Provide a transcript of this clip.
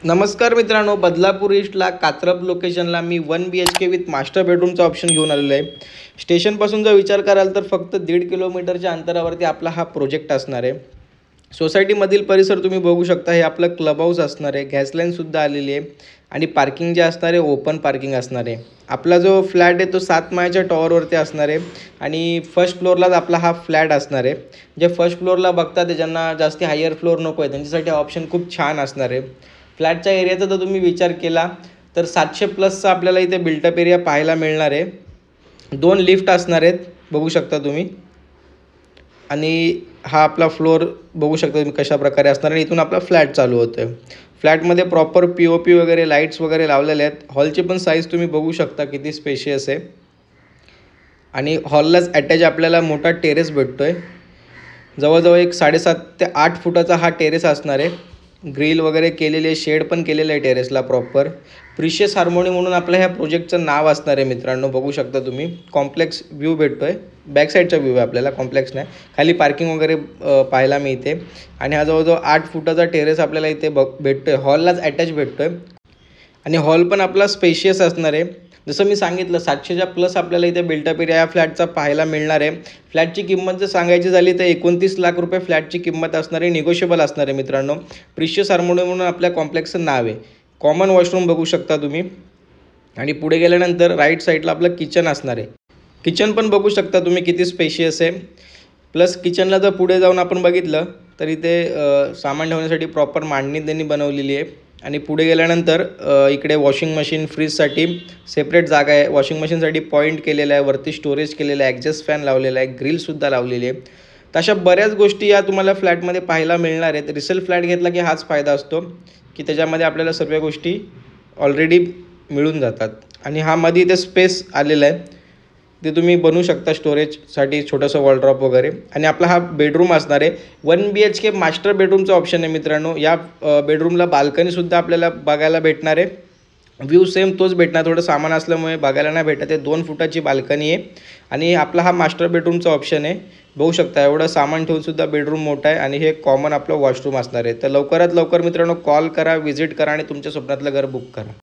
नमस्कार मित्रांनो, बदलापूर ईस्टला कात्रप लोकेशनला मी 1 BHK विथ मास्टर बेडरूमचा ऑप्शन घेऊन आलेलो आहे। स्टेशनपासून जर विचार कराल तर फक्त 1.5 किलोमीटरच्या अंतरावरती आपला हा प्रोजेक्ट असणार आहे। सोसायटीमधील परिसर तुम्ही बघू शकता, हे आपलं क्लब हाऊस असणार आहे, गॅस लाईनसुद्धा आलेली आहे आणि पार्किंग जे असणार आहे ओपन पार्किंग असणार आहे। आपला जो फ्लॅट आहे तो 7 माळ्याच्या टॉवरवरती असणार आहे आणि फर्स्ट फ्लोअरलाच आपला हा फ्लॅट असणार आहे। जे फर्स्ट फ्लोअरला बघता ते ज्यांना जास्ती हायर फ्लोअर नको आहे त्यांच्यासाठी ऑप्शन खूप छान असणार आहे। फ्लॅटच्या एरियाचा जर तुम्ही विचार केला तर 700+ आपल्याला इथे बिल्टअप एरिया पाहायला मिळणार आहे। 2 लिफ्ट असणार आहेत, बघू शकता तुम्ही। आणि हा आपला फ्लोअर बघू शकता तुम्ही कशा प्रकारे असणार आहे। इथून आपला फ्लॅट चालू होतोय। फ्लॅटमध्ये प्रॉपर POP वगैरे लाईट्स वगैरे लावलेले आहेत। हॉलची पण साईज तुम्ही बघू शकता किती स्पेशियस आहे आणि हॉललाच अटॅच आपल्याला मोठा टेरेस भेटतोय। जवळजवळ एक 7.5 ते 8 फुटाचा हा टेरेस असणार आहे। ग्रिल वगैरे केलेले आहे, शेड पण केलेलं आहे टेरेसला प्रॉपर। प्रिशियस हार्मोनी म्हणून आपल्या ह्या प्रोजेक्टचं नाव असणार आहे मित्रांनो, बघू शकता तुम्ही। कॉम्प्लेक्स व्ह्यू भेटतोय, बॅक साईडचा व्ह्यू आहे आपल्याला, कॉम्प्लेक्स नाही। खाली पार्किंग वगैरे पाहायला मिळते आणि हा जवळजवळ 8 फुटाचा टेरेस आपल्याला इथे भेटतोय, हॉललाच अटॅच भेटतोय आणि हॉल पण आपला स्पेशियस असणार आहे। जसं मी सांगितलं 700च्या प्लस आपल्याला इथे बिल्टअप एरिया या फ्लॅटचा पाहायला मिळणार आहे। फ्लॅटची किंमत जर सांगायची झाली तर 29 लाख रुपये फ्लॅटची किंमत असणार आहे, निगोशिएबल असणार आहे मित्रांनो। प्रिशियस हार्मोनी म्हणून आपल्या कॉम्प्लेक्सचं नाव आहे। कॉमन वॉशरूम बघू शकता तुम्ही आणि पुढे गेल्यानंतर राईट साईडला आपलं किचन असणार आहे। किचन पण बघू शकता तुम्ही किती स्पेशियस आहे। प्लस किचनला जर पुढे जाऊन आपण बघितलं तर इथे सामान ठेवण्यासाठी प्रॉपर मांडणी त्यांनी बनवलेली आहे आणि पुढे गेल्यानंतर इकडे वॉशिंग मशीन फ्रीजसाठी सेपरेट जागा आहे। वॉशिंग मशीनसाठी पॉईंट केलेला आहे, वरती स्टोरेज केलेलं आहे, ॲडजस्ट फॅन लावलेला आहे, ग्रिलसुद्धा लावलेली आहे। तर अशा बऱ्याच गोष्टी या तुम्हाला फ्लॅटमध्ये पाहायला मिळणार आहेत। रिसेल फ्लॅट घेतला की हाच फायदा असतो की त्याच्यामध्ये आपल्याला सर्व गोष्टी ऑलरेडी मिळून जातात आणि हा मध्ये इथे स्पेस आलेला आहे, ते तुम्ही बनवू शकता स्टोरेजसाठी छोटंसं वॉलड्रॉप वगैरे। आणि आपला हा बेडरूम असणार आहे 1 BHK मास्टर बेडरूमचा ऑप्शन आहे मित्रांनो। या बेडरूमला बाल्कनीसुद्धा आपल्याला बघायला भेटणार आहे। व्ह्यू सेम तोच भेटणार, थोडं सामान असल्यामुळे बघायला नाही भेटत आहे। 2 फुटाची बाल्कनी आहे आणि आपला हा मास्टर बेडरूमचा ऑप्शन आहे, बघू शकता। एवढं सामान ठेवूनसुद्धा बेडरूम मोठा आहे आणि हे कॉमन आपलं वॉशरूम असणार आहे। तर लवकरात लवकर मित्रांनो कॉल करा, व्हिजिट करा आणि तुमच्या स्वप्नातलं घर बुक करा।